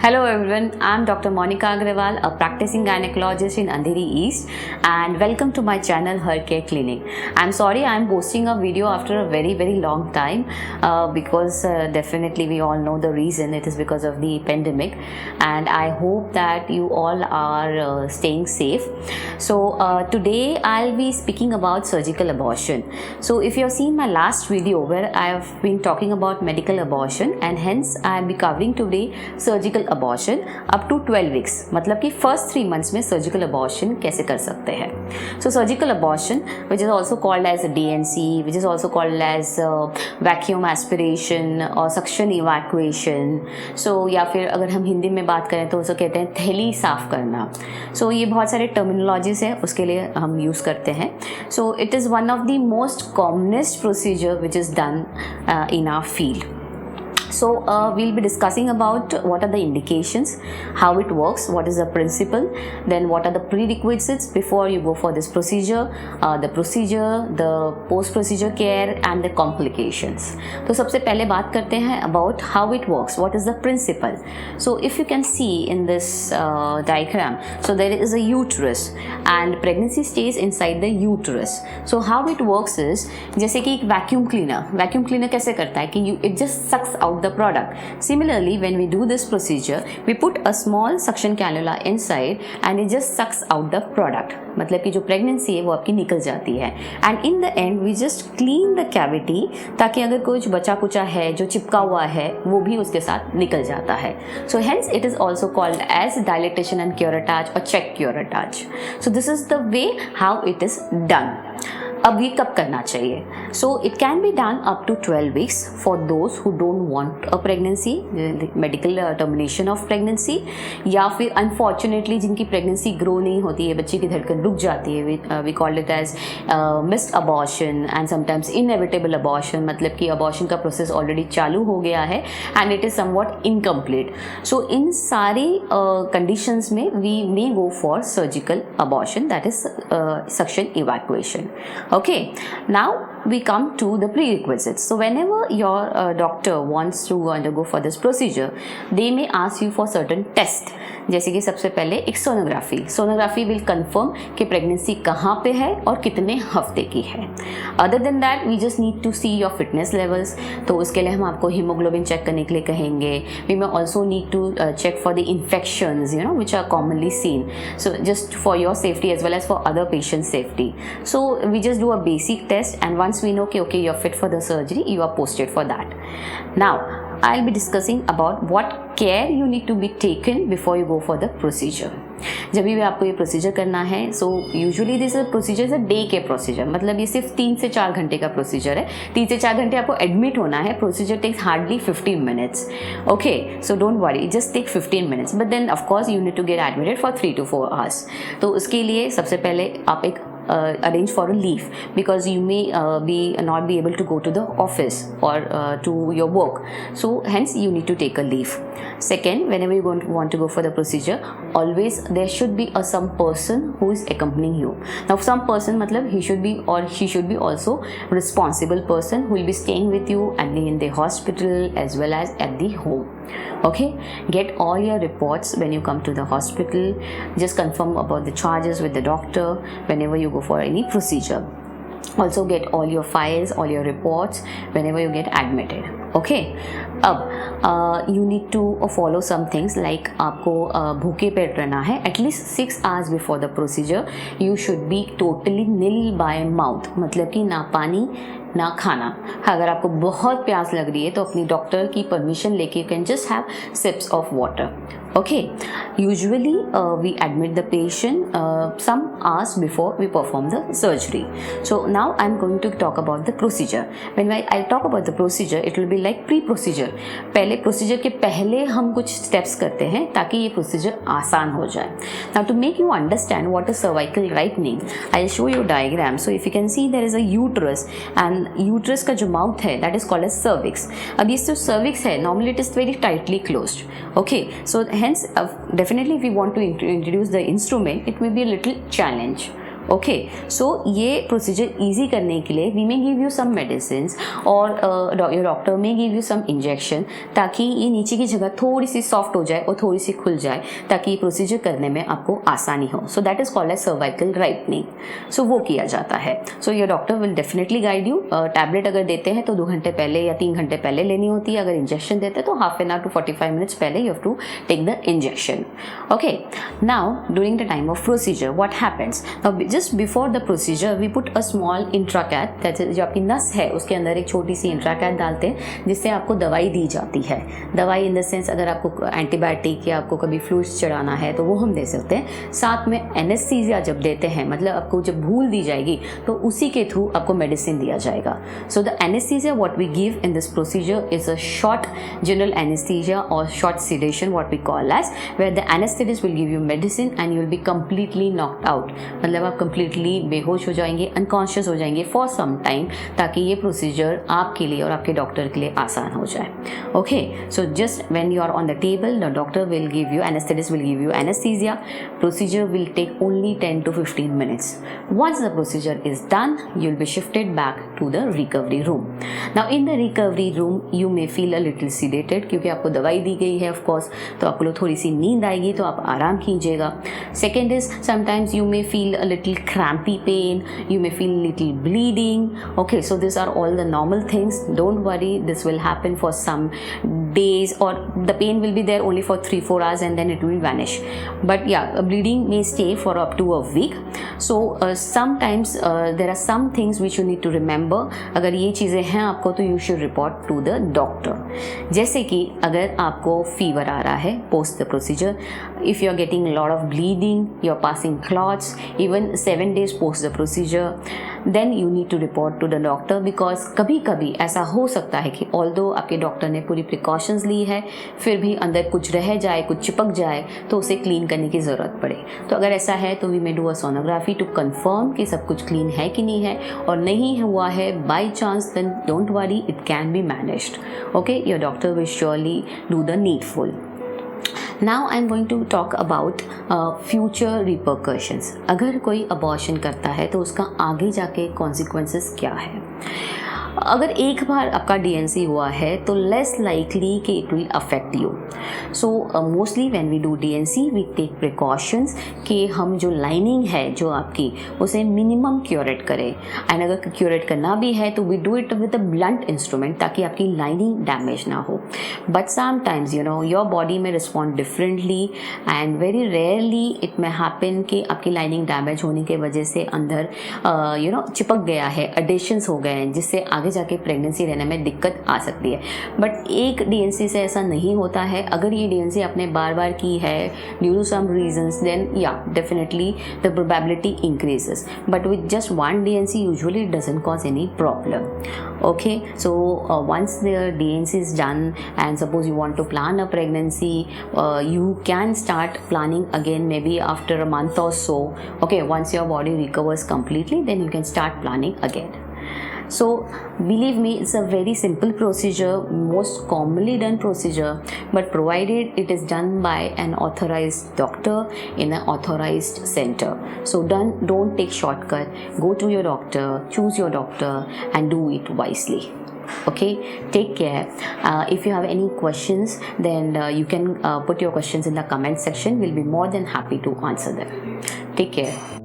Hello everyone, I'm Dr. Monica Agrawal, a practicing gynecologist in Andheri East, and welcome to my channel Her Care Clinic. I'm sorry I'm posting a video after a very long time because definitely we all know the reason. It is because of the pandemic, and I hope that you all are staying safe. So today I'll be speaking about surgical abortion. So if you have seen my last video where I have been talking about medical abortion, and hence I'll be covering today surgical abortion up to 12 weeks, मतलब कि first 3 months में surgical abortion कैसे कर सकते हैं. So surgical abortion, which is also called as DNC, which is also called as vacuum aspiration और suction evacuation. So या फिर अगर हम हिंदी में बात करें तो उसे कहते हैं थैली साफ करना. So ये बहुत सारे terminologies है, उसके लिए हम यूज़ करते हैं. So it is one of the most commonest procedure which is done in our field. So we'll be discussing about what are the indications, how it works, what is the principle, then what are the prerequisites before you go for this procedure, the post-procedure care and the complications. तो सबसे पहले बात करते हैं about how it works, what is the principle. So if you can see in this diagram, so there is a uterus and pregnancy stays inside the uterus. So how it works is जैसे कि एक vacuum cleaner कैसे करता है कि it just sucks out the product. Similarly, when we do this procedure, we put a small suction cannula inside and it just sucks out the product. मतलब कि जो pregnancy है वो आपकी निकल जाती है. And in the end, we just clean the cavity ताकि अगर कुछ बचा कुचा है जो चिपका हुआ है वो भी उसके साथ निकल जाता है. So hence it is also called as dilatation and curettage or check curettage. So this is the way how it is done. अब ये कब करना चाहिए? So it can be done up to 12 weeks for those who don't want a pregnancy, medical termination of pregnancy, या फिर unfortunately जिनकी pregnancy grow नहीं होती है, बच्चे की धड़कन रुक जाती है, we call it as missed abortion and sometimes inevitable abortion, मतलब कि abortion का process already चालू हो गया है and it is somewhat incomplete. So इन सारी conditions में we may go for surgical abortion, that is suction evacuation. Okay, now we come to the prerequisites. So whenever your doctor wants to undergo for this procedure, they may ask you for certain tests. जैसे कि सबसे पहले एक sonography will confirm कि pregnancy कहाँ पे है और कितने हफ्ते की है. Other than that we just need to see your fitness levels. तो उसके लिए हम आपको हीमोग्लोबिन चेक करने के लिए कहेंगे. We may also need to check for the infections which are commonly seen. So just for your safety as well as for other patient safety. So we just do a basic test, and once we know okay you're fit for the surgery, you are posted for that. Now I'll be discussing about what care you need to be taken before you go for the procedure. जब भी आपको ये procedure करना है, so usually this procedure is a day के procedure, मतलब ये सिर्फ 3 से 4 घंटे का प्रोसीजर है. 3 से 4 घंटे आपको एडमिट होना है. Procedure takes hardly 15 minutes. Okay, so don't worry, just take 15 minutes, but then of course you need to get admitted for 3 to 4 hours. तो उसके लिए सबसे पहले आप एक arrange for a leave, because you may not be able to go to the office or to your work, so hence you need to take a leave. Second, whenever you want to go for the procedure, always there should be some person who is accompanying you. Now some person matlab he should be or she should be also responsible person who will be staying with you and in the hospital as well as at the home. Okay, get all your reports when you come to the hospital. Just confirm about the charges with the doctor whenever you go for any procedure. Also get all your files, all your reports whenever you get admitted. Okay, अब you need to follow some things like आपको भूखे पेट रहना है. at least 6 hours before the procedure you should be totally nil by mouth, मतलब कि ना पानी ना खाना. अगर आपको बहुत प्यास लग रही है तो अपनी डॉक्टर की परमिशन लेके you can just have sips of water. Okay, usually we admit the patient some hours before we perform the surgery. So now I'm going to talk about the procedure. When I talk about the procedure, it will be like pre-procedure. पहले procedure के पहले हम कुछ steps करते हैं ताकि ये procedure आसान हो जाए. Now to make you understand what is cervical rightening, I'll show you a diagram. So if you can see there is a uterus, and uterus का जो mouth है that is called as cervix. अब ये जो cervix है normally it is very tightly closed. Okay, so hence definitely if we want to introduce the instrument, it may be a little challenge. Okay, so ये procedure easy करने के लिए we may give you some medicine और your doctor may give you some injection, ताकि ये नीचे की जगह थोड़ी सी सॉफ्ट हो जाए और थोड़ी सी खुल जाए, ताकि ये प्रोसीजर करने में आपको आसानी हो. So that is called as cervical ripening. So वो किया जाता है. So your doctor will definitely guide you. Tablet अगर देते हैं तो 2 घंटे पहले या 3 घंटे पहले लेनी होती है. अगर इंजेक्शन देते हैं तो half an hour to 45 minutes पहले you have to take the injection. Okay, now during the time of procedure what happens? Now just before the procedure we put a small intracath, that is जो आपकी नस है उसके अंदर एक छोटी सी इंट्राकैथ डालते हैं, जिससे आपको दवाई दी जाती है. दवाई इन द सेंस अगर आपको एंटीबायोटिक या आपको कभी फ्लूइड्स चढ़ाना है तो वो हम दे सकते हैं. साथ में एनेस्थीसिया जब देते हैं, मतलब आपको जब भूल दी जाएगी तो उसी के थ्रू आपको मेडिसिन दिया जाएगा. So the anaesthesia what we give in this procedure is a short general anaesthesia और short sedation what we call as, where the anesthetist will give you medicine and you will be completely knocked out. मतलब आप completely बेहोश हो जाएंगे, unconscious हो जाएंगे for some time, ताकि ये प्रोसीजर आपके लिए और आपके डॉक्टर के लिए आसान हो जाए. Okay, so just when you are on the table, the doctor will give you, anesthetist will give you anesthesia. Procedure will take only 10 to 15 minutes. Once the procedure is done, you will be shifted back to the recovery room. Now in the recovery room, you may feel a little sedated, क्योंकि आपको दवाई दी गई है of course, तो आपको थोड़ी सी नींद आएगी, तो आप आराम कीजिएगा. Second is sometimes you may feel a little crampy pain, you may feel little bleeding. Okay, so this are all the normal things. Don't worry, this will happen for some days, or the pain will be there only for 3-4 hours and then it will vanish. But yeah, bleeding may stay for up to a week. So sometimes there are some things which you need to remember. अगर ये चीज़ें हैं आपको तो you should report to the doctor. जैसे कि अगर आपको फीवर आ रहा है post the procedure, if you are getting a lot of bleeding, you are passing clots, even 7 days post the procedure, then you need to report to the doctor, because कभी कभी ऐसा हो सकता है कि although आपके डॉक्टर ने पूरी प्रिकॉशंस ली है, फिर भी अंदर कुछ रह जाए, कुछ चिपक जाए, तो उसे क्लीन करने की ज़रूरत पड़े. तो अगर ऐसा है तो we may do a sonography to confirm कि सब कुछ क्लीन है कि नहीं है, और नहीं हुआ है by chance, then don't worry, it can be managed. Okay, your doctor will surely do the needful. Now I'm going to talk about future repercussions. अगर कोई अबॉर्शन करता है तो उसका आगे जाके consequences क्या है. अगर एक बार आपका DNC हुआ है तो लेस लाइकली कि it will affect you. So mostly when we do DNC we take precautions कि हम जो लाइनिंग है जो आपकी, उसे मिनिमम क्यूरेट करें. एंड अगर क्यूरेट करना भी है तो we do it with a blunt instrument, ताकि आपकी लाइनिंग डैमेज ना हो. बट समटाइम्स योर बॉडी में respond differently, and very rarely it may happen कि आपकी लाइनिंग डैमेज होने की वजह से अंदर चिपक गया है, एडिशंस हो गए हैं, जिससे आगे जाके प्रेगनेंसी रहने में दिक्कत आ सकती है. बट एक DNC से ऐसा नहीं होता है. अगर ये DNC आपने बार बार की है due to some reasons, then या definitely the probability increases. But with just one DNC usually it doesn't cause any problem. Okay, so once the DNC is done and suppose you want to plan a pregnancy, you can start planning again maybe after a month or so. Okay, once your body recovers completely, then you can start planning again. So believe me, it's a very simple procedure, most commonly done procedure, but provided it is done by an authorized doctor in an authorized center. So don't take shortcut. Go to your doctor, choose your doctor, and do it wisely. Okay, take care. If you have any questions, then you can put your questions in the comment section. We'll be more than happy to answer them. Take care.